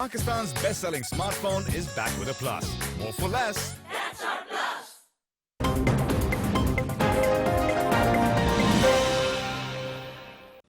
Pakistan's best-selling smartphone is back with a plus. More for less.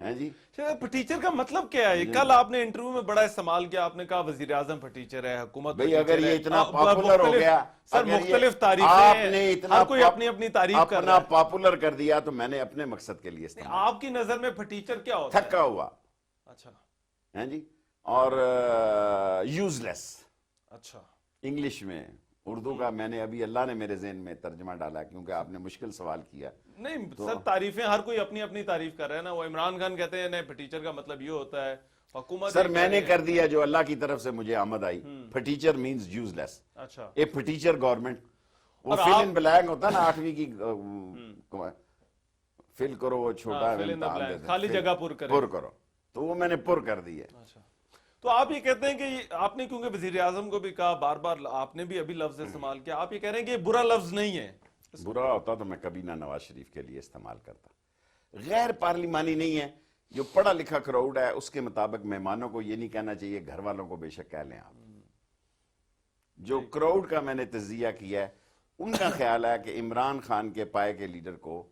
ہیں جی teacher کا مطلب کیا ہے؟ کل آپ نے انٹرویو میں بڑا استعمال کیا، آپ نے کہا وزیر اعظم ٹیچر ہے، حکومت بھئی اگر یہ اتنا پاپولر ہو گیا، سر مختلف تعریفیں ہیں، ہر کوئی اپنی اپنی تعریف کر رہا اپنا ہے، پاپولر کر دیا تو میں نے اپنے مقصد کے لیے استعمال، آپ کی نظر میں ٹیچر کیا ہوتا ہے؟ تھکا ہوا، اچھا ہیں جی، اور یوز لیس، اچھا انگلش میں، اردو کا میں نے ابھی اللہ نے میرے ذہن میں ترجمہ ڈالا کیونکہ آپ نے مشکل سوال کیا. نہیں سر، تعریفیں ہر کوئی اپنی اپنی تعریف کر رہا ہے نا. وہ عمران خان کہتے ہیں نہیں ٹیچر کا مطلب یہ ہوتا ہے، حکومت سر میں نے کر دیا جو اللہ کی طرف سے مجھے آمد آئی. ٹیچر مینز یوز لیس. اچھا اے ٹیچر گورنمنٹ، وہ فل ان بلینک ہوتا ہے نا 8ویں کی، فل کرو وہ چھوٹا خالی جگہ پر کرو، تو وہ میں نے پر کر دی ہے. اچھا تو آپ یہ کہتے ہیں کہ آپ نے کیونکہ وزیر اعظم کو بھی کہا بار بار، آپ نے بھی ابھی لفظ استعمال کیا، آپ یہ کہہ رہے ہیں کہ یہ برا لفظ نہیں ہے. برا ہوتا تو میں کبھی نہ نواز شریف کے لیے استعمال کرتا. غیر پارلیمانی نہیں ہے. جو پڑھا لکھا کراؤڈ ہے اس کے مطابق مہمانوں کو یہ نہیں کہنا چاہیے، گھر والوں کو بے شک کہہ لیں آپ. جو کراؤڈ کا میں نے تجزیہ کیا ہے، ان کا خیال ہے کہ عمران خان کے پائے کے لیڈر کو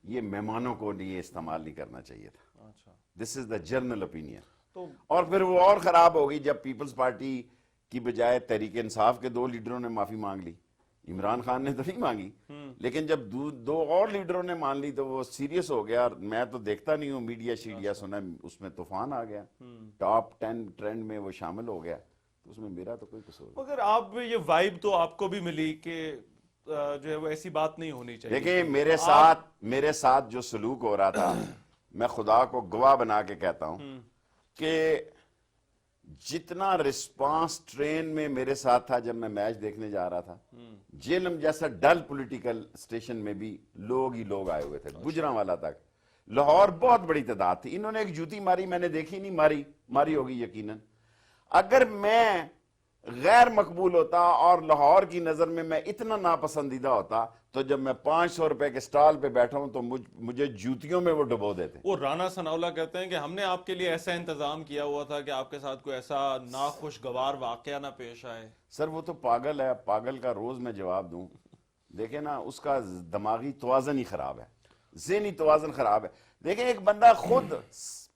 یہ مہمانوں کو نہیں استعمال نہیں کرنا چاہیے تھا. دس از دا جنرل اوپینین. اور پھر وہ اور خراب ہوگی جب پیپلز پارٹی کی بجائے تحریک انصاف کے 2 لیڈروں نے معافی مانگ لی. عمران خان نے تو نہیں مانگی، لیکن جب 2 اور لیڈروں نے مان لی تو وہ سیریس ہو گیا. میں تو دیکھتا نہیں ہوں میڈیا شیڈیا سنا، اس میں طوفان آ گیا، ٹاپ 10 ٹرینڈ میں وہ شامل ہو گیا. تو اس میں میرا تو کوئی قصور نہیں. مگر آپ یہ وائب تو آپ کو بھی ملی کہ جو ہے وہ ایسی بات نہیں ہونی چاہیے. دیکھیں میرے ساتھ جو سلوک ہو رہا تھا، میں خدا کو گواہ بنا کے کہتا ہوں کہ جتنا رسپانس ٹرین میں میرے ساتھ تھا جب میں میچ دیکھنے جا رہا تھا، جیلم جیسا ڈل پولیٹیکل اسٹیشن میں بھی لوگ ہی لوگ آئے ہوئے تھے، گجرانوالہ تک. لاہور بہت بڑی تعداد تھی. انہوں نے ایک جوتی ماری، میں نے دیکھی نہیں، ماری ہوگی یقیناً. اگر میں غیر مقبول ہوتا اور لاہور کی نظر میں میں اتنا ناپسندیدہ ہوتا تو جب میں 500 روپے کے سٹال پہ بیٹھا ہوں تو مجھے جوتیوں میں وہ ڈبو دیتے. وہ رانا ثناءاللہ کہتے ہیں کہ ہم نے آپ کے لیے ایسا انتظام کیا ہوا تھا کہ آپ کے ساتھ کوئی ایسا ناخوشگوار واقعہ نہ پیش آئے. سر وہ تو پاگل ہے، پاگل کا روز میں جواب دوں. دیکھیں نا، اس کا دماغی توازن ہی خراب ہے، ذہنی توازن خراب ہے. دیکھیں ایک بندہ خود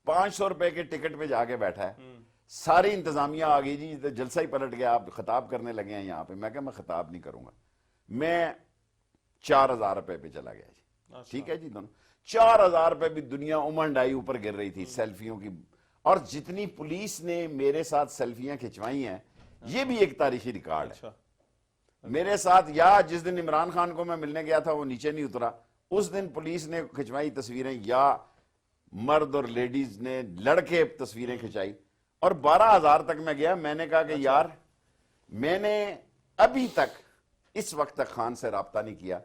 500 روپے کے ٹکٹ پہ جا کے بیٹھا ہے، ساری انتظامیہ آ گئی جی جلسہ ہی پلٹ گیا، آپ خطاب کرنے لگے ہیں یہاں پہ. میں کہا میں خطاب نہیں کروں گا، میں 4000 روپے پہ چلا گیا جی. ٹھیک ہے جی، دونوں 4000 روپے بھی دنیا امنڈ آئی اوپر گر رہی تھی سیلفیوں کی. اور جتنی پولیس نے میرے ساتھ سیلفیاں کھچوائی ہیں، یہ بھی ایک تاریخی ریکارڈ ہے. میرے ساتھ یا جس دن عمران خان کو میں ملنے گیا تھا وہ نیچے نہیں اترا، اس دن پولیس نے کھچوائی تصویریں، یا مرد اور لیڈیز نے لڑکے تصویریں کھچائی. اور 12000 تک میں گیا. میں نے کہا کہ یار میں نے ابھی تک اس وقت تک خان سے رابطہ نہیں کیا.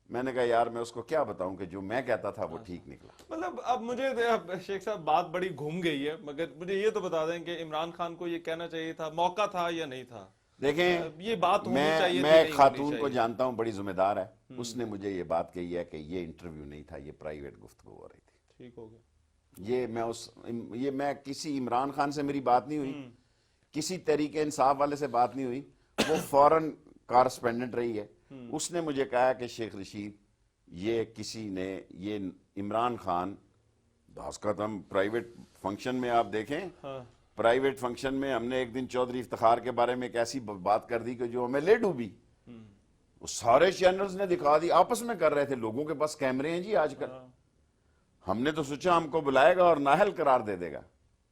میں نے کہا یار میں اس کو کیا بتاؤں کہ جو میں کہتا تھا وہ ٹھیک نکلا. مطلب اب مجھے شیخ صاحب بات بڑی گھوم گئی ہے، مگر مجھے یہ تو بتا دیں کہ عمران خان کو یہ کہنا چاہیے تھا، موقع تھا یا نہیں تھا؟ دیکھیں یہ بات ہونی چاہیے. میں ایک خاتون کو جانتا ہوں، بڑی ذمہ دار ہے. اس نے مجھے یہ بات کہی ہے کہ یہ انٹرویو نہیں تھا، یہ پرائیویٹ گفتگو ہو رہی تھی. ٹھیک ہو گیا. یہ میں کسی عمران خان سے میری بات نہیں ہوئی، کسی تحریک انصاف والے سے بات نہیں ہوئی. وہ فورن کارسپینڈنٹ رہی ہے. اس نے مجھے کہا کہ شیخ رشید یہ کسی نے، یہ عمران خان داس کا تم پرائیویٹ فنکشن میں آپ دیکھیں، پرائیویٹ فنکشن میں ہم نے ایک دن چودھری افتخار کے بارے میں ایک ایسی بات کر دی کہ جو ہمیں لے ڈوبی. وہ سارے چینلز نے دکھا دی، آپس میں کر رہے تھے. لوگوں کے پاس کیمرے ہیں جی آج کل. ہم نے تو سوچا ہم کو بلائے گا اور نااہل قرار دے دے گا،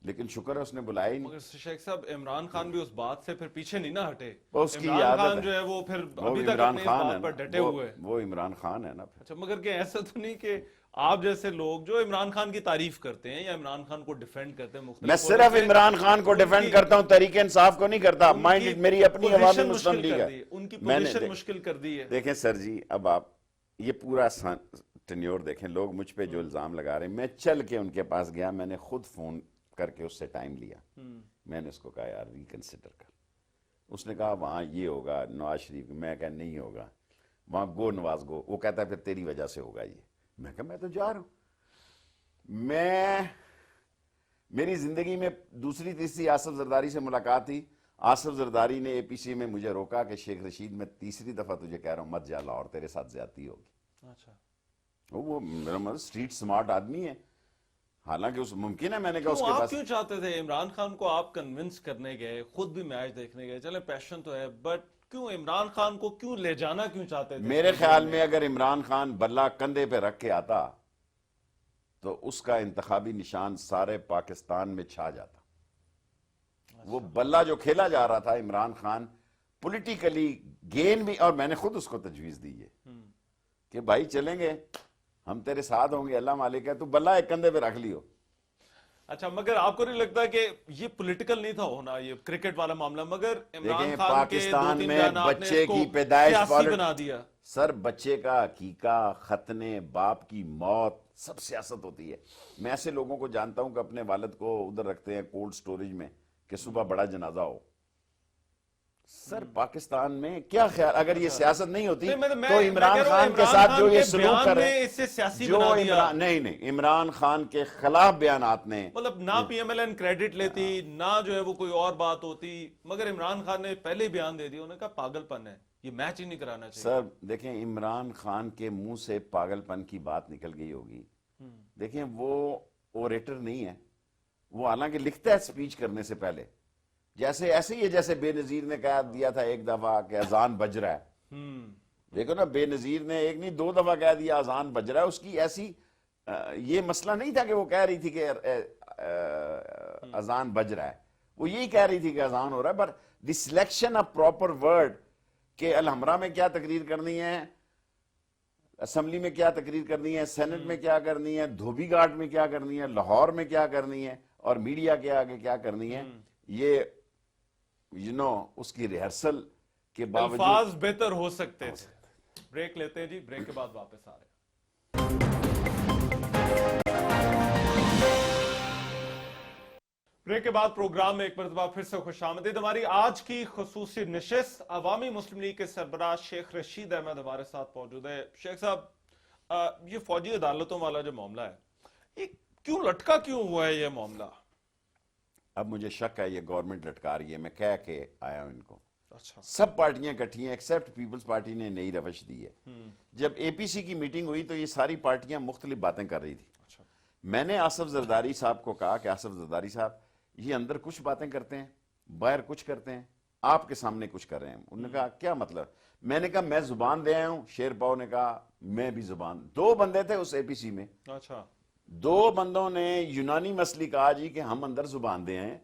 لیکن شکر ہے اس نے بلایا ہی نہیں. مگر شیخ صاحب عمران خان بھی اس بات سے پھر پیچھے نہیں نہ ہٹے. اس کی عمران خان عادت جو ہے وہ پھر ابھی تک عمران اپنے اس خان بات پر ڈٹے ہوئے. وہ عمران خان ہے نا. اچھا مگر کہ ایسا تو نہیں کہ آپ جیسے لوگ جو عمران خان کی تعریف کرتے ہیں یا عمران خان کو ڈیفینڈ کرتے ہیں مختلف، میں صرف عمران خان کو ڈیفینڈ کرتا ہوں، تحریک انصاف کو نہیں کرتا. مائنڈ میری اپنی عوامی مسلم لیگ ہے. ان کی پوزیشن مشکل کر دی ہے. دیکھیں سر جی، اب آپ یہ پورا ٹینیور دیکھیں. لوگ مجھ پہ جو الزام لگا رہے ہیں، میں چل کے ان کے پاس گیا، میں نے خود فون کر کے اس سے ٹائم لیا. میں نے اس کو کہا یار ریکنسیڈر کر. اس نے کہا وہاں یہ ہوگا نواز شریف. میں کہا نہیں ہوگا وہاں، گو نواز گو. وہ کہتا ہے پھر تیری وجہ سے ہوگا یہ. میں کہا میں تو جا رہا ہوں. میری زندگی میں دوسری تیسری آصف زرداری سے ملاقات تھی. آصف زرداری نے اے پی سی میں مجھے روکا کہ شیخ رشید میں تیسری دفعہ تجھے کہہ رہا ہوں مت جا لاہور، تیرے ساتھ زیادتی ہوگی. اچھا وہ میرا مطلب اسٹریٹ سمارٹ آدمی ہے. حالانکہ اس ممکن ہے میں نے کہا اس کیوں کے آپ پاس کیوں چاہتے تھے عمران خان کو آپ کنونس کرنے گئے، خود بھی میچ دیکھنے گئے، چلے پیشن تو ہے، بٹ کیوں عمران خان کو کیوں لے جانا کیوں چاہتے تھے؟ میرے خیال میں اگر عمران خان بلہ کندھے پہ رکھ کے آتا تو اس کا انتخابی نشان سارے پاکستان میں چھا جاتا. وہ بلہ جو کھیلا جا رہا تھا عمران خان پولیٹیکلی گین بھی، اور میں نے خود اس کو تجویز دی ہے کہ بھائی چلیں گے ہم تیرے ساتھ ہوں گے، اللہ مالک ہے، تو بلہ ایک کندھے پہ رکھ لیو. اچھا، مگر آپ کو نہیں لگتا کہ یہ پولیٹیکل نہیں تھا ہونا، یہ کرکٹ والا معاملہ، مگر عمران دیکھیں خان کے دو پاکستان تین میں بیانات نے بچے اس کو کی پیدائش سیاسی بنا دیا. سر بچے کا عقیقہ، ختنے، باپ کی موت، سب سیاست ہوتی ہے. میں ایسے لوگوں کو جانتا ہوں کہ اپنے والد کو ادھر رکھتے ہیں کولڈ سٹوریج میں کہ صبح بڑا جنازہ ہو. سر پاکستان میں کیا خیال، اگر یہ سیاست نہیں ہوتی تو عمران خان کے ساتھ جو یہ سلوک کرے، اس سے سیاسی جو بنا دیا. نہیں عمران خان کے خلاف بیانات نے، مطلب نہ P M L N credit لیتی، نہ جو ہے وہ کوئی اور بات ہوتی، مگر عمران خان نے پہلے بیان دے دیا، انہوں نے کہا پاگل پن ہے، یہ میچ ہی نہیں کرانا چاہیے. سر دیکھیں عمران خان کے منہ سے پاگل پن کی بات نکل گئی ہوگی. دیکھیں وہ اوریٹر نہیں ہے، وہ حالانکہ لکھتا ہے سپیچ کرنے سے پہلے، جیسے ایسے ہی ہے جیسے بے نظیر نے کہہ دیا تھا ایک دفعہ کہ اذان بج رہا ہے. دیکھو نا، بے نظیر نے ایک نہیں 2 دفعہ کہہ دیا اذان بج رہا ہے. اس کی ایسی یہ مسئلہ نہیں تھا کہ وہ کہہ رہی تھی کہ اذان بج رہا ہے، وہ یہی کہہ رہی تھی کہ اذان ہو رہا ہے. But the selection of proper word کہ الحمرہ میں کیا تقریر کرنی ہے، اسمبلی میں کیا تقریر کرنی ہے، سینٹ میں کیا کرنی ہے، دھوبی گھاٹ میں کیا کرنی ہے، لاہور میں کیا کرنی ہے، اور میڈیا کے آگے کیا کرنی ہے، یہ اس کی ریہرسل کے باوجود الفاظ بہتر ہو سکتے تھے. بریک لیتے ہیں جی، بریک کے بعد واپس آ رہے ہیں. بریک کے بعد پروگرام میں ایک مرتبہ پھر سے خوش آمدید. ہماری آج کی خصوصی نشست عوامی مسلم لیگ کے سربراہ شیخ رشید احمد ہمارے ساتھ موجود ہے. شیخ صاحب، یہ فوجی عدالتوں والا جو معاملہ ہے، یہ کیوں لٹکا کیوں ہوا ہے یہ معاملہ؟ اب مجھے شک ہے یہ گورنمنٹ لٹکا رہی ہے. میں کہہ کے آیا ہوں ان کو، اچھا، سب پارٹیاں کٹھی ہیں ایکسیپٹ پیپلز پارٹی نے نئی روش دی ہے. جب اے پی سی کی میٹنگ ہوئی تو یہ ساری پارٹیاں مختلف باتیں کر رہی تھی. میں نے آصف زرداری صاحب کو کہا کہ آصف زرداری صاحب، یہ اندر کچھ باتیں کرتے ہیں، باہر کچھ کرتے ہیں، آپ کے سامنے کچھ کر رہے ہیں. انہوں نے کہا کیا مطلب؟ میں نے کہا میں زبان دے آیا ہوں. شیر پاؤ نے کہا میں بھی زبان. 2 بندے تھے اس اے پی سی میں، اچھا، 2 بندوں نے یونانی مسئلے کہا جی کہ ہم اندر زبان دے ہیں،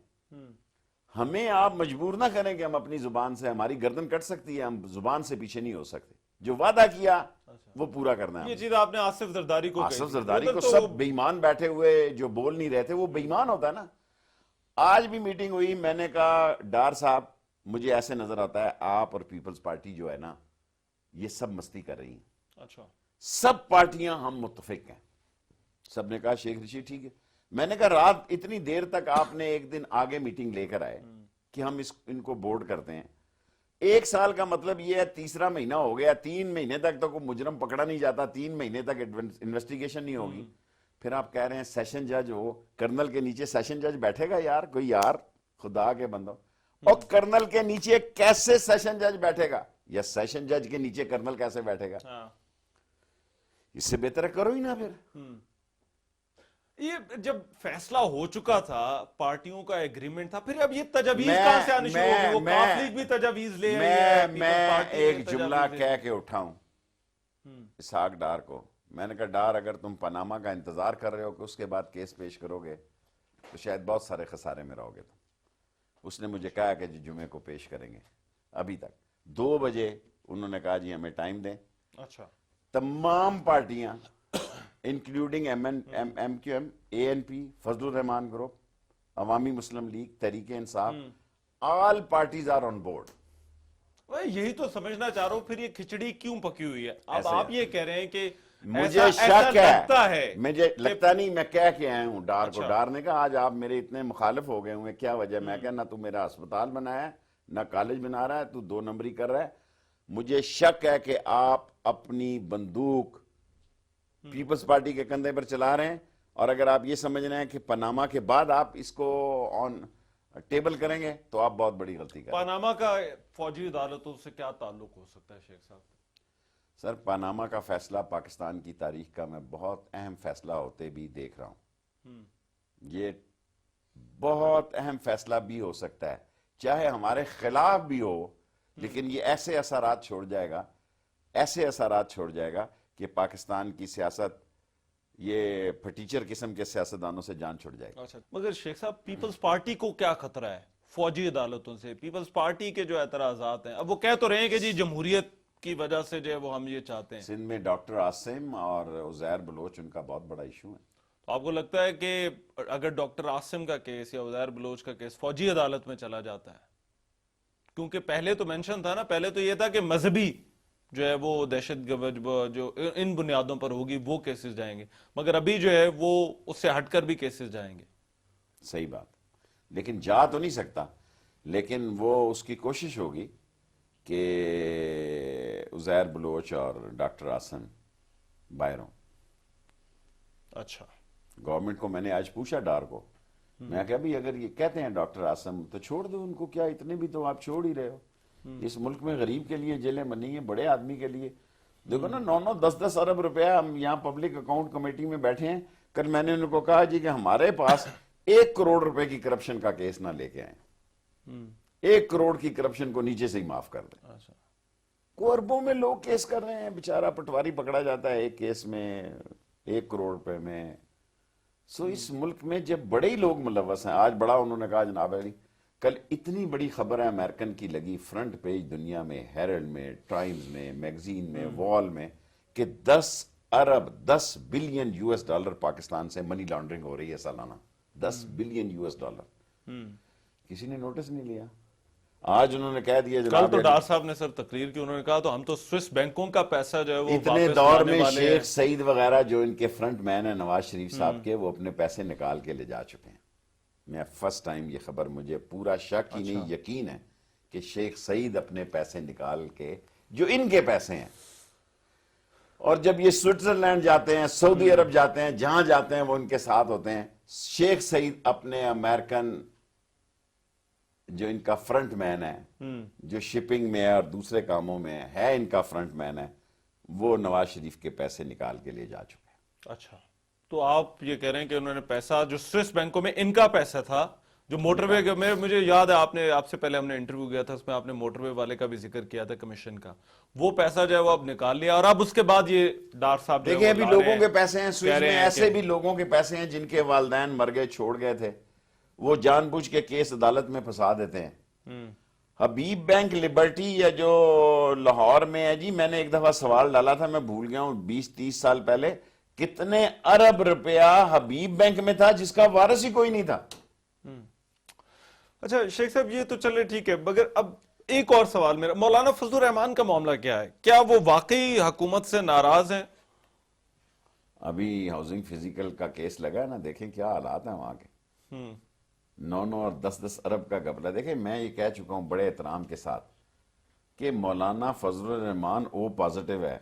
ہمیں آپ مجبور نہ کریں کہ ہم اپنی زبان سے، ہماری گردن کٹ سکتی ہے، ہم زبان سے پیچھے نہیں ہو سکتے. جو وعدہ کیا وہ پورا کرنا ہے. یہ چیز آپ نے آصف زرداری کو آصف زرداری کو سب بے ایمان بیٹھے ہوئے جو بول نہیں رہے تھے، وہ بے ایمان ہوتا ہے نا. آج بھی میٹنگ ہوئی، میں نے کہا ڈار صاحب مجھے ایسے نظر آتا ہے آپ اور پیپلز پارٹی جو ہے نا یہ سب مستی کر رہی ہیں. اچھا، سب پارٹیاں ہم متفق ہیں. سب نے کہا شیخ رشید ٹھیک ہے. میں نے کہا رات اتنی دیر تک آپ نے ایک دن آگے میٹنگ لے کر آئے کہ ہم ان کو بورڈ کرتے ہیں. 1 سال کا مطلب یہ ہے 3را مہینہ ہو گیا، 3 مہینے تک تو کوئی مجرم پکڑا نہیں جاتا، 3 مہینے تک انویسٹیگیشن نہیں ہوگی. پھر آپ کہہ رہے ہیں سیشن جج ہو، کرنل کے نیچے سیشن جج بیٹھے گا؟ یار کوئی یار خدا کے بندو، اور کرنل کے نیچے کیسے سیشن جج بیٹھے گا، یا سیشن جج کے نیچے کرنل کیسے بیٹھے گا؟ اس سے بہتر ہے کرو ہی نہ. پھر یہ جب فیصلہ ہو چکا تھا، پارٹیوں کا ایگریمنٹ تھا، پھر اب یہ تجاویز کہاں سے آنی شروع ہوگی؟ وہ کاف لیگ بھی تجاویز لے آئی ہے، میں ایک جملہ کہہ کے اٹھاؤں اسحاق ڈار کو. میں نے کہا ڈار اگر تم پاناما کا انتظار کر رہے ہو کہ اس کے بعد کیس پیش کرو گے تو شاید بہت سارے خسارے میں رہو گے تم. اس نے مجھے کہا کہ جی جمعے کو پیش کریں گے. ابھی تک 2 بجے انہوں نے کہا جی ہمیں ٹائم دیں. اچھا، تمام پارٹیاں including M Q M, A N P, Fazl ur Rehman group, Awami Muslim League, Tehreek Insaf, all parties are on board. یہی تو سمجھنا چاہ رہا ہوں، پھر یہ کھچڑی کیوں پکی ہوئی ہے؟ اب آپ یہ کہہ رہے ہیں کہ مجھے شک ہے، مجھے لگتا نہیں، میں کہہ کے آیا ہوں ڈار کو. ڈار نے کہا آج آپ میرے اتنے مخالف ہو گئے ہوئے، کیا وجہ؟ میں کہا نہ تو میرا ہسپتال بنایا ہے، نہ کالج بنا رہا ہے، تو 2 نمبری کر رہا ہے. مجھے شک ہے کہ آپ اپنی بندوق پیپلز پارٹی کے کندھے پر چلا رہے ہیں، اور اگر آپ یہ سمجھ رہے ہیں کہ پاناما کے بعد آپ اس کو آن ٹیبل کریں گے تو آپ بہت بڑی غلطی کریں. پاناما کا فوجی عدالتوں سے کیا تعلق ہو سکتا ہے شیخ صاحب؟ سر پاناما کا فیصلہ پاکستان کی تاریخ کا میں بہت اہم فیصلہ ہوتے بھی دیکھ رہا ہوں. یہ بہت اہم فیصلہ بھی ہو سکتا ہے، چاہے ہمارے خلاف بھی ہو، لیکن یہ ایسے اثرات چھوڑ جائے گا کہ پاکستان کی سیاست یہ پھٹیچر قسم کے سیاستدانوں سے جان چھوڑ جائے گی۔ اچھا، مگر شیخ صاحب پیپلز پارٹی کو کیا خطرہ ہے فوجی عدالتوں سے؟ پیپلز پارٹی کے جو اعتراضات ہیں، اب وہ کہہ تو رہے ہیں کہ جی جمہوریت کی وجہ سے جو ہے وہ ہم یہ چاہتے ہیں۔ سندھ میں ڈاکٹر عاصم اور عزیر بلوچ ان کا بہت بڑا ایشو ہے۔ تو آپ کو لگتا ہے کہ اگر ڈاکٹر عاصم کا کیس یا عزیر بلوچ کا کیس فوجی عدالت میں چلا جاتا ہے، کیونکہ پہلے تو مینشن تھا نا، پہلے تو یہ تھا کہ مذہبی جو ہے وہ دہشت گرد جو ان بنیادوں پر ہوگی وہ کیسز جائیں گے، مگر ابھی جو ہے وہ اس سے ہٹ کر بھی کیسز جائیں گے۔ صحیح بات، لیکن جا تو نہیں سکتا، لیکن وہ اس کی کوشش ہوگی کہ عزیر بلوچ اور ڈاکٹر عاصم باہر ہوں۔ اچھا، گورنمنٹ کو میں نے آج پوچھا ڈار کو، میں کہا بھی اگر یہ کہتے ہیں ڈاکٹر عاصم تو چھوڑ دو ان کو، کیا اتنے بھی تو آپ چھوڑ ہی رہے ہو؟ اس ملک میں غریب کے لیے جیلیں بنی ہیں، بڑے آدمی کے لیے دیکھو نا، 9 10 ارب روپیہ ہم یہاں پبلک اکاؤنٹ کمیٹی میں بیٹھے ہیں۔ کل میں نے ان کو کہا جی کہ ہمارے پاس 1 کروڑ روپے کی کرپشن کا کیس نہ لے کے آئیں، 1 کروڑ کی کرپشن کو نیچے سے ہی معاف کر دیں۔ کو اربوں میں لوگ کیس کر رہے ہیں، بیچارہ پٹواری پکڑا جاتا ہے ایک کیس میں 1 کروڑ روپے میں۔ سو اس ملک میں جب بڑے ہی لوگ ملوث ہیں، آج بڑا انہوں نے کہا جناب علی، کل اتنی بڑی خبر ہے امریکن کی لگی فرنٹ پیج دنیا میں، ہیرلڈ میں، ٹائمز میں، میگزین میں، وال میں، کہ 10 بلین US ڈالر پاکستان سے منی لانڈرنگ ہو رہی ہے سالانہ، 10 بلین US ڈالر۔ کسی نے نوٹس نہیں لیا۔ آج انہوں نے کہہ دیا کل جناب تو ڈار صاحب نے سر تقریر کی، انہوں نے کہا تو ہم تو سوئس بینکوں کا پیسہ جو ہے وہ اتنے واپس دور لانے میں والے ہیں۔ شیخ سعید وغیرہ جو ان کے فرنٹ مین ہیں نواز شریف صاحب کے، وہ اپنے پیسے نکال کے لے جا چکے ہیں۔ میں فرسٹ ٹائم یہ خبر، مجھے پورا شک ہی نہیں یقین ہے کہ شیخ سعید اپنے پیسے نکال کے، جو ان کے پیسے ہیں، اور جب یہ سوئٹزرلینڈ جاتے ہیں، سعودی عرب جاتے ہیں، جہاں جاتے ہیں وہ ان کے ساتھ ہوتے ہیں۔ شیخ سعید اپنے امریکن جو ان کا فرنٹ مین ہے، جو شپنگ میں اور دوسرے کاموں میں ہے ان کا فرنٹ مین ہے، وہ نواز شریف کے پیسے نکال کے لے جا چکے ہیں۔ اچھا، تو آپ یہ کہہ رہے ہیں کہ انہوں نے پیسہ جو سوئس بینکوں میں ان کا پیسہ تھا، جو موٹر وے کے، مجھے یاد ہے آپ سے پہلے ہم نے انٹرویو کیا تھا، اس میں آپ نے موٹر وے والے کا بھی ذکر کیا تھا، کمیشن کا، وہ پیسہ جو ہے وہ اب نکال لیا، اور اب اس کے بعد یہ ڈار صاحب جو ہے دیکھیں وہ ابھی لا رہے لوگوں ہیں، کے پیسے ہیں سوئس کہہ رہے میں، ہیں ایسے کہ بھی لوگوں کے پیسے ہیں جن کے والدین مر گئے، چھوڑ گئے تھے، وہ جان بوجھ کے کیس عدالت میں پھنسا دیتے ہیں۔ حبیب بینک لبرٹی یا جو لاہور میں ہے جی، میں نے ایک دفعہ سوال ڈالا تھا، میں بھول گیا ہوں، 20-30 سال پہلے، کتنے ارب روپیہ حبیب بینک میں تھا جس کا وارث ہی کوئی نہیں تھا۔ اچھا شیخ صاحب، یہ تو چلے ٹھیک ہے، مگر اب ایک اور سوال میرا، مولانا فضل الرحمان کا معاملہ کیا ہے؟ کیا وہ واقعی حکومت سے ناراض ہیں؟ ابھی ہاؤسنگ فزیکل کا کیس لگا ہے نا، دیکھیں کیا حالات ہیں وہاں کے، 9 اور 10 ارب کا گھپلہ۔ دیکھیں میں یہ کہہ چکا ہوں بڑے احترام کے ساتھ کہ مولانا فضل الرحمان او پازیٹیو ہے،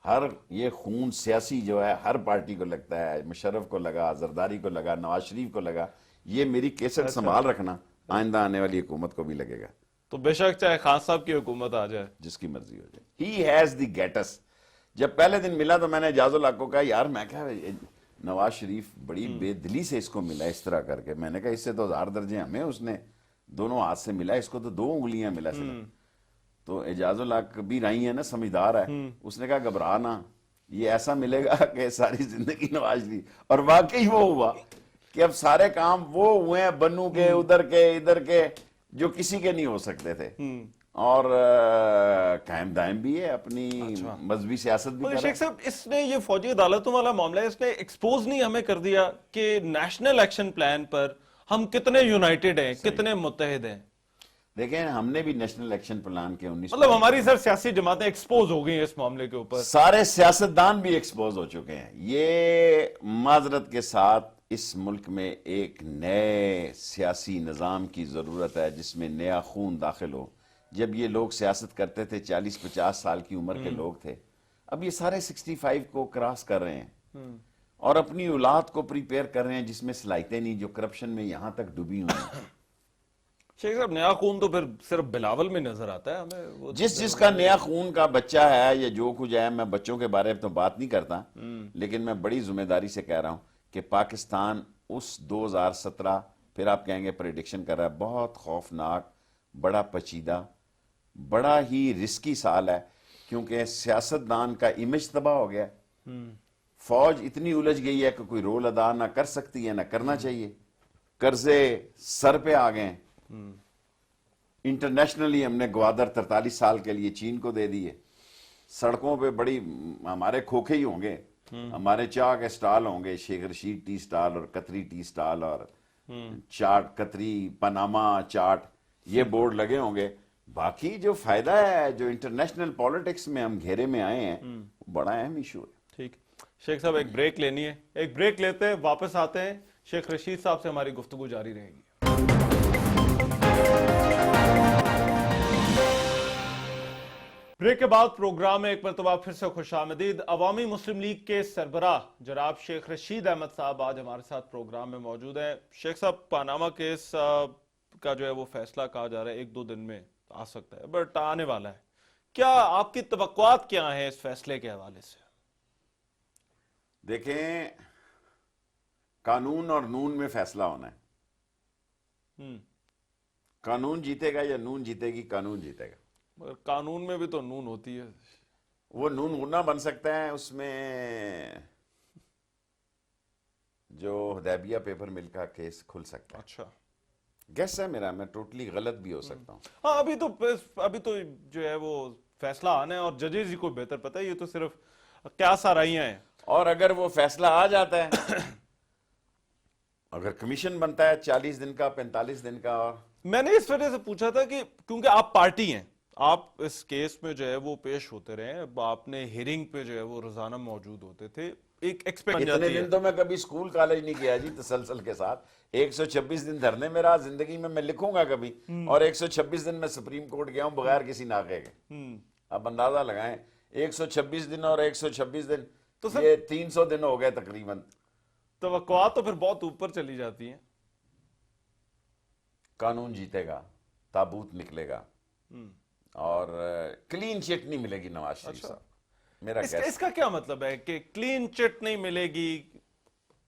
ہر یہ خون سیاسی جو ہے ہر پارٹی کو لگتا ہے، مشرف کو لگا، زرداری کو لگا، نواز شریف کو لگا، یہ میری کیسٹ سنبھال رکھنا، آئندہ آنے والی حکومت کو بھی لگے گا، تو بے شک چاہے خان صاحب کی حکومت آ جائے۔ جس کی مرضی ہو جائے۔ He has the guts. جب پہلے دن ملا تو میں نے اعجاز الحق کو کہا یار، میں کہا نواز شریف بڑی بے دلی سے اس کو ملا اس طرح کر کے، میں نے کہا اس سے تو 1000 درجے ہمیں اس نے دونوں ہاتھ سے ملا، اس کو تو 2 انگلیاں ملا صرف۔ تو اعجاز الحق بھی رہی ہے نا، سمجھدار ہے، اس نے کہا گھبرانا، یہ ایسا ملے گا کہ ساری زندگی نواز شریف، اور واقعی وہ ہوا کہ اب سارے کام وہ ہوئے ہیں بنو کے، ادھر کے جو کسی کے نہیں ہو سکتے تھے، اور قائم دائم بھی ہے، اپنی مذہبی سیاست بھی کر رہا ہے۔ شیخ صاحب، اس نے یہ فوجی عدالتوں والا معاملہ ہے، اس نے ایکسپوز نہیں ہمیں کر دیا کہ نیشنل ایکشن پلان پر ہم کتنے یونائٹڈ ہیں، کتنے متحد ہیں؟ دیکھیں ہم نے بھی نیشنل ایکشن پلان کے 19 مطلب ہماری سر سیاسی جماعتیں ایکسپوز ہو گئی ہیں اس معاملے کے اوپر، سارے سیاستدان بھی ایکسپوز ہو چکے ہیں۔ یہ معذرت کے ساتھ اس ملک میں ایک نئے سیاسی نظام کی ضرورت ہے جس میں نیا خون داخل ہو۔ جب یہ لوگ سیاست کرتے تھے 40-50 سال کی عمر کے لوگ تھے، اب یہ سارے 65 کو کراس کر رہے ہیں اور اپنی اولاد کو پریپیئر کر رہے ہیں جس میں صلاحیتیں نہیں، جو کرپشن میں یہاں تک ڈوبی ہوئی ہیں۔ شیخ صاحب، نیا خون تو پھر صرف بلاول میں نظر آتا ہے ہمیں، وہ جس کا نیا خون کا بچہ ہے یا جو کچھ ہے، میں بچوں کے بارے میں تو بات نہیں کرتا، لیکن میں بڑی ذمہ داری سے کہہ رہا ہوں کہ پاکستان اس 2017 پھر آپ کہیں گے پریڈکشن کر رہا ہے، بہت خوفناک، بڑا پیچیدہ، بڑا ہی رسکی سال ہے، کیونکہ سیاستدان کا امیج تباہ ہو گیا، فوج اتنی الجھ گئی ہے کہ کوئی رول ادا نہ کر سکتی ہے نہ کرنا چاہیے، قرضے سر پہ آ گئے، انٹرنیشنلی ہم نے گوادر 43 سال کے لیے چین کو دے دیے، سڑکوں پہ بڑی ہمارے کھوکھے ہی ہوں گے، ہمارے چاہ کے سٹال ہوں گے، شیخ رشید ٹی سٹال اور قطری ٹی سٹال اور چاٹ قطری پاناما چاٹ، یہ بورڈ لگے ہوں گے، باقی جو فائدہ ہے جو انٹرنیشنل پالیٹکس میں ہم گھیرے میں آئے ہیں بڑا اہم ایشو ہے۔ ٹھیک شیخ صاحب ایک بریک لینی ہے، ایک بریک لیتے ہیں، واپس آتے ہیں، شیخ رشید صاحب سے ہماری گفتگو جاری رہے گی۔ بریک کے بعد پروگرام میں ایک مرتبہ پھر سے خوش آمدید۔ عوامی مسلم لیگ کے سربراہ جناب شیخ رشید احمد صاحب آج ہمارے ساتھ پروگرام میں موجود ہیں۔ شیخ صاحب، پاناما کیس کا جو ہے وہ فیصلہ کہا جا رہا ہے 1-2 دن میں آ سکتا ہے، بٹ آنے والا ہے، کیا آپ کی توقعات کیا ہیں اس فیصلے کے حوالے سے؟ دیکھیں، قانون اور نون میں فیصلہ ہونا ہے، قانون جیتے گا یا نون جیتے گی؟ قانون جیتے گا۔ مگر قانون میں بھی تو نون ہوتی ہے۔ وہ نون غنہ بن سکتا ہے، اس میں جو حدیبیہ پیپر مل کا کیس کھل سکتا ہے۔ اچھا، گیس ہے میرا، میں ٹوٹلی غلط بھی ہو سکتا ہوں۔ ہاں، ابھی تو جو ہے وہ فیصلہ آنا ہے اور ججز ہی کو بہتر پتہ ہے، یہ تو صرف قیاس آرائیاں ہیں۔ اور اگر وہ فیصلہ آ جاتا ہے، اگر کمیشن بنتا ہے 40 دن کا، 45 دن کا، اور میں نے اس وجہ سے پوچھا تھا کہ کیونکہ آپ پارٹی ہیں، آپ اس کیس میں جو ہے وہ پیش ہوتے رہے، آپ نے ہیرنگ پہ جو ہے وہ روزانہ موجود ہوتے تھے، ایک ایکسپیکٹ اتنے جاتی ہے۔ دن تو میں کبھی سکول کالج نہیں گیا جی تسلسل کے ساتھ، 126 دن دھرنے میں رہا زندگی میں لکھوں گا کبھی، اور 126 دن میں سپریم کورٹ گیا ہوں بغیر کسی ناغے کے۔ آپ اندازہ لگائیں، 126 دن اور 126 دن، یہ 300 دن ہو گئے تقریباً۔ توقعات تو پھر بہت اوپر چلی جاتی ہیں۔ قانون جیتے گا، تابوت نکلے گا، اور کلین چٹ نہیں ملے گی نواز شریف صاحب۔ میرا اس کا کیا مطلب ہے کہ کلین چٹ نہیں ملے گی؟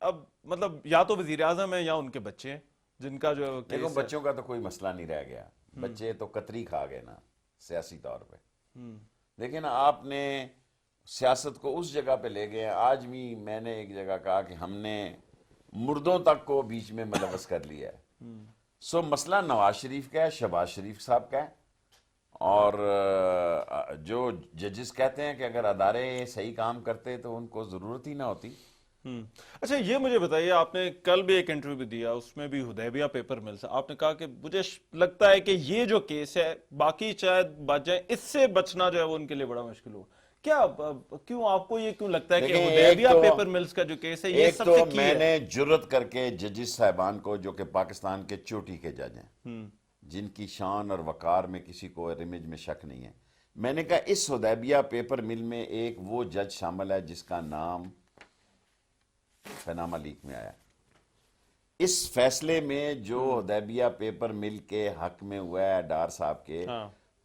اب مطلب یا تو وزیر اعظم ہیں یا ان کے بچے ہیں جن کا جو دیکھو، بچوں کا تو کوئی مسئلہ نہیں رہ گیا، بچے تو قطری کھا گئے نا سیاسی طور پہ۔ دیکھیں نا، آپ نے سیاست کو اس جگہ پہ لے گئے، آج بھی میں نے ایک جگہ کہا کہ ہم نے مردوں تک کو بیچ میں ملوث کر لیا ہے۔ سو مسئلہ نواز شریف کا ہے، شہباز شریف صاحب کا ہے، اور جو ججز کہتے ہیں کہ اگر ادارے صحیح کام کرتے تو ان کو ضرورت ہی نہ ہوتی۔ اچھا، یہ مجھے بتائیے، آپ نے کل بھی ایک انٹرویو بھی دیا، اس میں بھی حدیبیہ پیپر مل سے آپ نے کہا کہ مجھے لگتا ہے کہ یہ جو کیس ہے، باقی شاید بچ جائیں، اس سے بچنا جو ہے وہ ان کے لیے بڑا مشکل ہوگا۔ کیا کیوں آپ کو یہ کیوں لگتا ہے کہ حدیبیہ پیپر ملز کا جو کیس ہے یہ ایک سب تو سے کی میں ہے؟ نے جرت کر کے ججز صاحبان کو، جو کہ پاکستان کے چوٹی کے جج ہیں، جن کی شان اور وقار میں کسی کو امیج میں شک نہیں ہے، میں نے کہا اس حدیبیہ پیپر مل میں ایک وہ جج شامل ہے جس کا نام پاناما لیک میں آیا۔ اس فیصلے میں جو حدیبیہ پیپر مل کے حق میں ہوا ہے ڈار صاحب کے،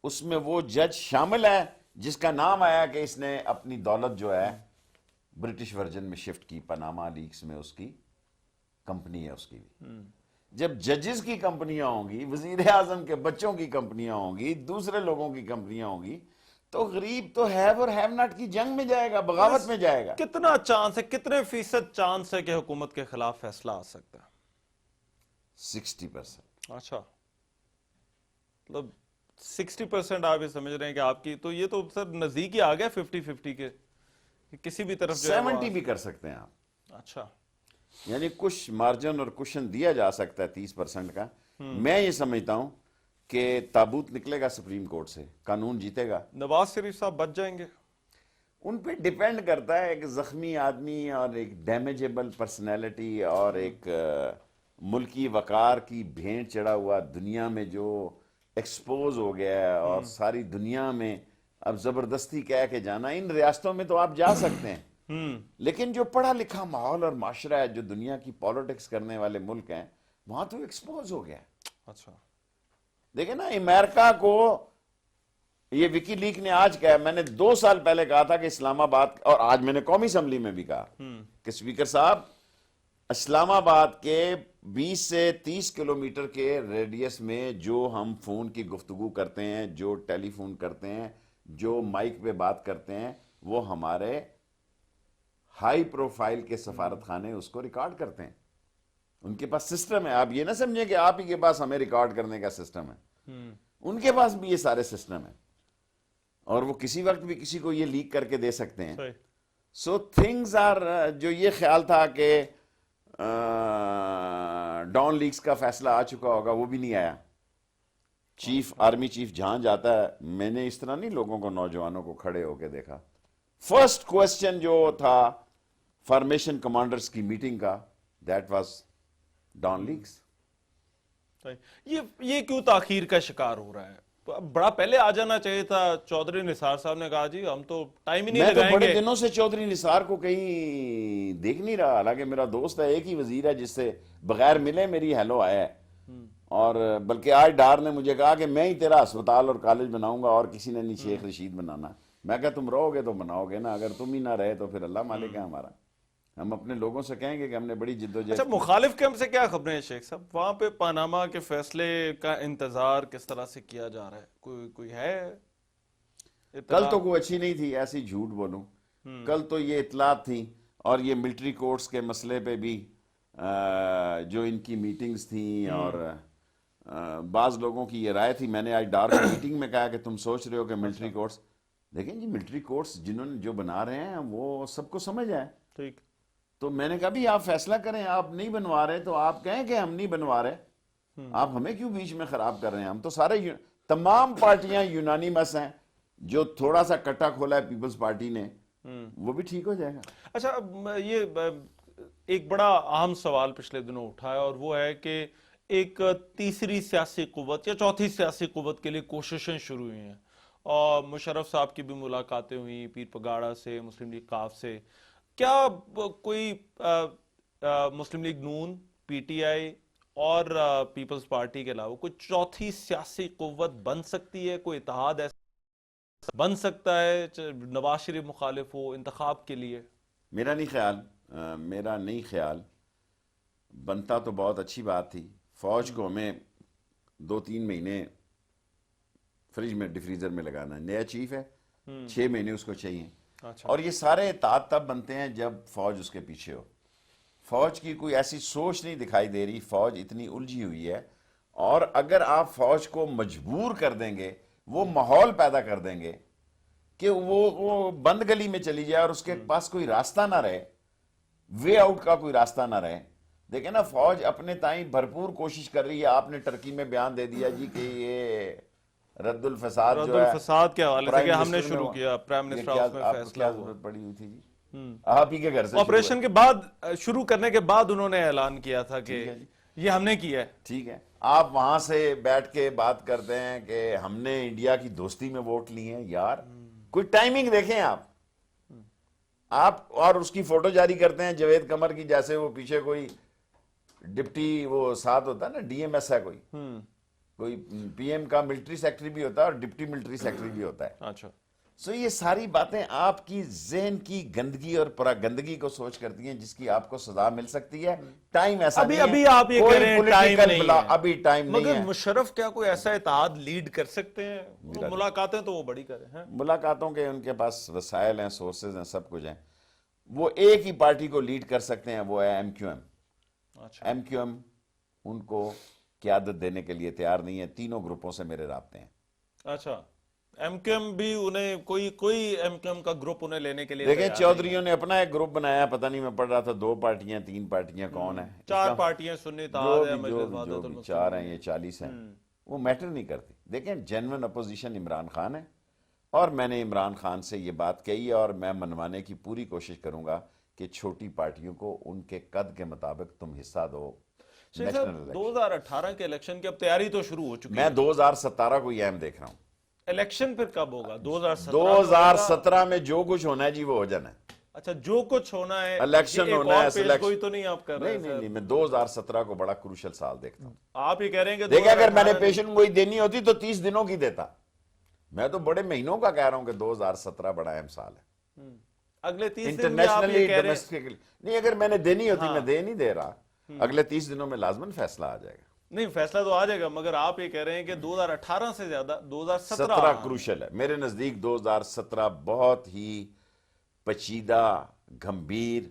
اس میں وہ جج شامل ہے جس کا نام آیا کہ اس نے اپنی دولت جو ہے برٹش ورجن میں شفٹ کی، پاناما لیکس میں اس کی کمپنی ہے اس کی بھی۔ جب ججز کی کمپنیاں ہوں گی، وزیر اعظم کے بچوں کی کمپنیاں ہوں گی، دوسرے لوگوں کی کمپنیاں ہوں گی، تو غریب تو ہیو اور ہیو ناٹ کی جنگ میں جائے گا، بغاوت میں جائے گا۔ کتنا چانس ہے، کتنے فیصد چانس ہے کہ حکومت کے خلاف فیصلہ آ سکتا ہے؟ 60%۔ اچھا، مطلب 60% آپ یہ سمجھ رہے ہیں کہ آپ کی، تو یہ تو سر نزدیک ہی آ گیا 50-50 کے، کسی بھی طرف جو ہے 70 بھی کر سکتے ہیں آپ، اچھا، یعنی کچھ مارجن اور کشن دیا جا سکتا ہے 30% کا۔ میں یہ سمجھتا ہوں کہ تابوت نکلے گا سپریم کورٹ سے، قانون جیتے گا۔ نواز شریف صاحب بچ جائیں گے؟ ان پہ ڈیپینڈ کرتا ہے، ایک زخمی آدمی اور ایک ڈیمیجیبل پرسنالٹی اور ایک ملکی وقار کی بھینٹ چڑھا ہوا دنیا میں جو ایکسپوز ہو گیا ہے، اور ساری دنیا میں اب زبردستی کہہ کے جانا، ان ریاستوں میں تو آپ جا سکتے ہیں، لیکن جو پڑھا لکھا ماحول اور معاشرہ ہے، جو دنیا کی پالیٹکس کرنے والے ملک ہیں، وہاں تو ایکسپوز ہو گیا ہے۔ اچھا، دیکھیں نا، امریکہ کو یہ وکی لیک نے آج کہا، میں نے 2 سال پہلے کہا تھا کہ اسلام آباد، اور آج میں نے قومی اسمبلی میں بھی کہا کہ اسپیکر صاحب اسلام آباد کے 20 سے 30 کلومیٹر کے ریڈیس میں جو ہم فون کی گفتگو کرتے ہیں، جو ٹیلی فون کرتے ہیں، جو مائک پہ بات کرتے ہیں، وہ ہمارے ہائی پروفائل کے سفارت خانے اس کو ریکارڈ کرتے ہیں. ان کے پاس سسٹم ہے. آپ یہ نہ سمجھیں کہ آپ ہی کے پاس ہمیں ریکارڈ کرنے کا سسٹم ہے. ان کے پاس بھی یہ سارے سسٹم ہیں اور وہ کسی وقت بھی کسی کو یہ لیک کر کے دے سکتے ہیں. سو تھنگز آر، جو یہ خیال تھا کہ ڈان لیکس کا فیصلہ آ چکا ہوگا، وہ بھی نہیں آیا. چیف آرمی چیف جہاں جاتا ہے، میں نے اس طرح نہیں لوگوں کو، نوجوانوں کو کھڑے ہو کے دیکھا. فرسٹ کوسچن جو تھا فارمیشن کمانڈرز کی میٹنگ کا، دیٹ واز ڈان لیکس. یہ کیوں تاخیر کا شکار ہو رہا ہے؟ بڑا پہلے آ جانا چاہیے تھا. چودھری نثار صاحب نے کہا جی ہم تو ٹائم ہی نہیں میں تو لگائیں بڑے گے. دنوں سے چودھری نثار کو کہیں دیکھ نہیں رہا، حالانکہ میرا دوست ہے، ایک ہی وزیر ہے جس سے بغیر ملے میری ہیلو آیا ہے. اور بلکہ آج ڈار نے مجھے کہا کہ میں ہی تیرا اسپتال اور کالج بناؤں گا اور کسی نے نہیں شیخ رشید بنانا. میں کہا تم رہو گے تو بناؤ گے نا، اگر تم ہی نہ رہے تو پھر اللہ مالک ہے ہمارا. ہم اپنے لوگوں سے کہیں گے کہ ہم نے بڑی جد و جہد. اچھا، مخالف کیمپ سے کیا خبریں ہیں شیخ صاحب؟ وہاں پہ پاناما کے فیصلے کا انتظار کس طرح سے کیا جا رہا ہے؟ کوئی ہے؟ کل تو کوئی اچھی نہیں تھی، ایسی جھوٹ بولوں. کل تو یہ اطلاعات تھیں اور یہ ملٹری کورٹس کے مسئلے پہ بھی جو ان کی میٹنگز تھیں اور بعض لوگوں کی یہ رائے تھی. میں نے آج ڈار کی میٹنگ میں کہا کہ تم سوچ رہے ہو کہ ملٹری کورٹس، دیکھیں جی ملٹری کورٹس جنہوں نے جو بنا رہے ہیں وہ سب کو سمجھ ہے. ٹھیک. تو میں نے کہا بھی آپ فیصلہ کریں، آپ نہیں بنوا رہے تو آپ کہیں کہ ہم نہیں بنوا رہے. آپ ہمیں کیوں بیچ میں خراب کر رہے ہیں؟ ہم تو سارے تمام پارٹیاں یونانیمس ہیں. جو تھوڑا سا کٹا کھولا ہے پیپلز پارٹی نے، وہ بھی ٹھیک ہو جائے گا. اچھا، یہ ایک بڑا اہم سوال پچھلے دنوں اٹھا ہے اور وہ ہے کہ ایک تیسری سیاسی قوت یا چوتھی سیاسی قوت کے لیے کوششیں شروع ہوئی ہیں اور مشرف صاحب کی بھی ملاقاتیں ہوئی پیر پگاڑا سے، مسلم لیگ کاف سے. کیا کوئی مسلم league known, P T I اور پیپلز پارٹی کے علاوہ کوئی چوتھی سیاسی قوت بن سکتی ہے؟ کوئی اتحاد ایسا بن سکتا ہے نواز شریف مخالف ہو انتخاب کے لیے؟ میرا نہیں خیال. بنتا تو بہت اچھی بات تھی. فوج کو ہمیں 2-3 مہینے فریج میں ڈیفریزر میں لگانا ہے. نیا چیف ہے، 6 مہینے اس کو چاہیے. اور یہ سارے اتحاد تب بنتے ہیں جب فوج اس کے پیچھے ہو. فوج کی کوئی ایسی سوچ نہیں دکھائی دے رہی. فوج اتنی الجھی ہوئی ہے اور اگر آپ فوج کو مجبور کر دیں گے، وہ ماحول پیدا کر دیں گے کہ وہ بند گلی میں چلی جائے اور اس کے پاس کوئی راستہ نہ رہے، وے آؤٹ کا کوئی راستہ نہ رہے. دیکھیں نا، فوج اپنے تائیں بھرپور کوشش کر رہی ہے. آپ نے ٹرکی میں بیان دے دیا جی کہ یہ رد الفساد جو ہے، رد الفساد کے حوالے سے کہ ہم نے شروع کیا، پرائم منسٹر ہاؤس میں فیصلہ کیا ہوا. ضرورت پڑی ہوئی تھی جی؟ آپ ہی کے گھر سے آپریشن کے بعد، شروع کرنے کے بعد انہوں نے اعلان کیا تھا کہ یہ ہم نے کیا ہے. ٹھیک ہے، آپ وہاں سے بیٹھ کے بات کرتے ہیں کہ ہم نے انڈیا کی دوستی میں ووٹ لی ہیں. یار کوئی ٹائمنگ دیکھیں آپ اور اس کی فوٹو جاری کرتے ہیں جاوید قمر کی، جیسے وہ پیچھے کوئی ڈپٹی وہ ساتھ ہوتا ہے نا، ڈی ایم ایس ہے، کوئی پی ایم کا ملٹری سیکٹری بھی ہوتا ہے اور ڈپٹی ملٹری سیکٹری بھی ہوتا ہے. اچھا. سو یہ ساری باتیں آپ کی ذہن کی گندگی اور پراگندگی کو سوچ کرتی ہیں جس کی آپ کو سزا مل سکتی ہے. ٹائم ایسا نہیں ہے. ابھی آپ یہ کہہ رہے ہیں ٹائم نہیں ہے. ابھی ٹائم نہیں ہے. مگر مشرف کیا کوئی ایسا اتحاد لیڈ کر سکتے ہیں؟ ملاقاتیں تو وہ بڑی کریں ہیں. ملاقاتوں کے ان کے پاس وسائل ہیں، سورسز ہیں، سب کچھ ہیں. وہ ایک ہی پارٹی کو لیڈ کر سکتے ہیں، وہ ہے M Q M. M Q M ان کو قیادت دینے کے لیے تیار نہیں ہے. تینوں گروپوں سے میرے رابطے ہیں. اچھا، ایم کیو ایم بھی انہیں کوئی ایم کیو ایم کا گروپ انہیں لینے کے لیے دیکھیں، چودھریوں نے اپنا ایک گروپ بنایا، پتہ نہیں میں پڑھ رہا تھا 2 پارٹیاں 3 پارٹیاں کون ہیں؟ 4 پارٹیاں سنی اتحاد ہے، مجلس وحدت جو المسلمین، 4 ہیں، یہ 40 ہیں، وہ میٹر نہیں کرتی. دیکھیں، جینوین اپوزیشن عمران خان ہے اور میں نے عمران خان سے یہ بات کہی ہے اور میں منوانے کی پوری کوشش کروں گا کہ چھوٹی پارٹیوں کو ان کے قد کے مطابق تم حصہ دو. 2018 کے الیکشن کی اب تیاری تو شروع ہو چکی ہے. میں 2017 کو یہ اہم دیکھ رہا ہوں. الیکشن پھر کب ہوگا؟ 2017 میں جو کچھ ہونا ہے جی وہ ہو جانا ہے. اچھا، جو کچھ ہونا ہے، الیکشن ہونا ہے، کوئی تو نہیں آپ کر رہے ہیں؟ نہیں، میں 2017 کو بڑا کروشل سال دیکھتا ہوں. آپ یہ کہہ رہے ہیں کہ دیکھیں، اگر میں نے پیشن گوئی دینی ہوتی تو 30 دنوں کی دیتا. میں تو بڑے مہینوں کا کہہ رہا ہوں کہ 2017 بڑا اہم سال ہے. اگلے 30 دن میں آپ انٹرنیشنلی یہ کہہ رہے ہیں ڈومیسٹکلی نہیں، اگر میں نے دینی ہوتی میں دے نہیں دے رہا، اگلے 30 دنوں میں لازماً فیصلہ آ جائے گا۔ نہیں فیصلہ تو آ جائے گا، مگر آپ یہ کہہ رہے ہیں کہ 2018 سے زیادہ 2017 17 کروشل ہے میرے نزدیک۔ 2017 بہت ہی پیچیدہ، گھمبیر،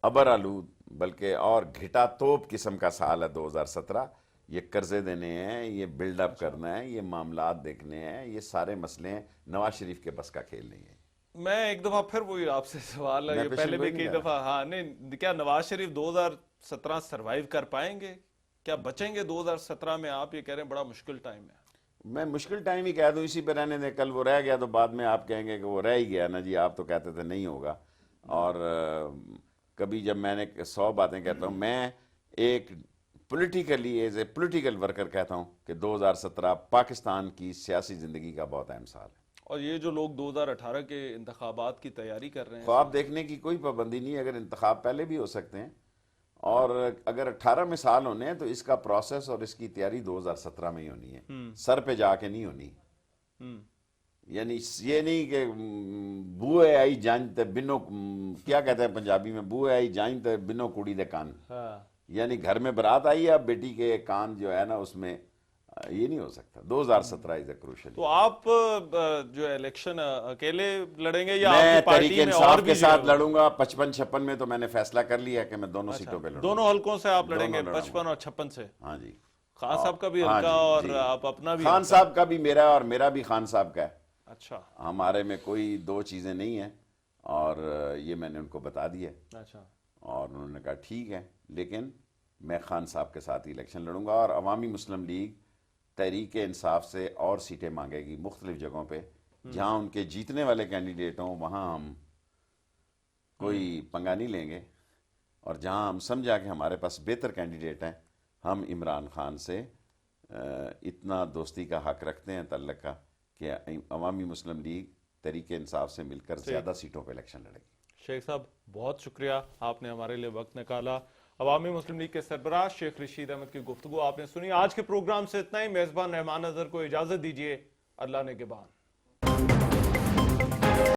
ابر آلود، بلکہ اور گھٹا توپ قسم کا سال ہے 2017۔ یہ قرضے دینے ہیں، یہ بلڈ اپ کرنا ہے، یہ معاملات دیکھنے ہیں، یہ سارے مسئلے ہیں۔ نواز شریف کے بس کا کھیل نہیں ہے۔ میں ایک دفعہ پھر وہی آپ سے سوال ہے، یہ پہلے بھی کئی دفعہ، ہاں نہیں، کیا نواز شریف 2017 سروائیو کر پائیں گے؟ کیا بچیں گے 2017 میں؟ آپ یہ کہہ رہے ہیں بڑا مشکل ٹائم ہے۔ میں مشکل ٹائم ہی کہہ دوں، اسی پہ رہنے دیں، کل وہ رہ گیا تو بعد میں آپ کہیں گے کہ وہ رہ ہی گیا نا جی، آپ تو کہتے تھے نہیں ہوگا۔ اور کبھی جب میں نے 100 باتیں کہتا ہوں، میں ایک politically as a political worker کہتا ہوں کہ 2017 پاکستان کی سیاسی زندگی کا بہت اہم سال ہے۔ اور یہ جو لوگ 2018 کے انتخابات کی تیاری کر رہے ہیں، خواب دیکھنے کی کوئی پابندی نہیں، اگر انتخاب پہلے بھی ہو سکتے ہیں، اور اگر 18 میں سال ہونے ہیں تو اس کا پروسیس اور اس کی تیاری 2017 میں ہی ہونی ہے، سر پہ جا کے نہیں ہونی۔ یعنی یہ نہیں کہ بوئے آئی جانتے بنو، کیا کہتے ہیں پنجابی میں، بوئے آئی جانتے بنو کڑی دے کان، یعنی گھر میں برات آئی ہے، اب بیٹی کے کان جو ہے نا اس میں، یہ نہیں ہو سکتا۔ 2017 از اے کروشل۔ تو آپ جو الیکشن اکیلے لڑیں گے یا میں آپ کی پارٹی تحریک میں اور انصاف بھی کے ساتھ لڑوں گا۔ 55-56 میں تو میں نے فیصلہ کر لیا ہے کہ میں دونوں سیٹوں پہ لڑوں گا۔ دونوں حلقوں سے آپ لڑیں گے، دونوں لڑوں گا۔ 55 اور 56 سے؟ ہاں جی، خان صاحب کا بھی ہاں حلقہ جی، اور جی۔ آپ اپنا بھی خان حلقہ؟ صاحب کا بھی میرا اور میرا بھی خان صاحب کا ہے۔ اچھا ہمارے میں کوئی دو چیزیں نہیں ہیں، اور یہ میں نے ان کو بتا دی ہے، اچھا۔ اور انہوں نے کہا ٹھیک ہے، لیکن میں خان صاحب کے ساتھ ہی الیکشن لڑوں گا، اور عوامی مسلم لیگ تحریک انصاف سے اور سیٹیں مانگے گی مختلف جگہوں پہ، جہاں ان کے جیتنے والے کینڈیڈیٹ ہوں وہاں ہم کوئی پنگا نہیں لیں گے، اور جہاں ہم سمجھا کہ ہمارے پاس بہتر کینڈیڈیٹ ہیں، ہم عمران خان سے اتنا دوستی کا حق رکھتے ہیں تعلق کا کہ عوامی مسلم لیگ تحریک انصاف سے مل کر زیادہ سیٹوں پہ الیکشن لڑے گی۔ شیخ صاحب بہت شکریہ، آپ نے ہمارے لیے وقت نکالا۔ عوامی مسلم لیگ کے سربراہ شیخ رشید احمد کی گفتگو آپ نے سنی۔ آج کے پروگرام سے اتنا ہی۔ میزبان رحمان اظہر کو اجازت دیجیے، اللہ نگہبان۔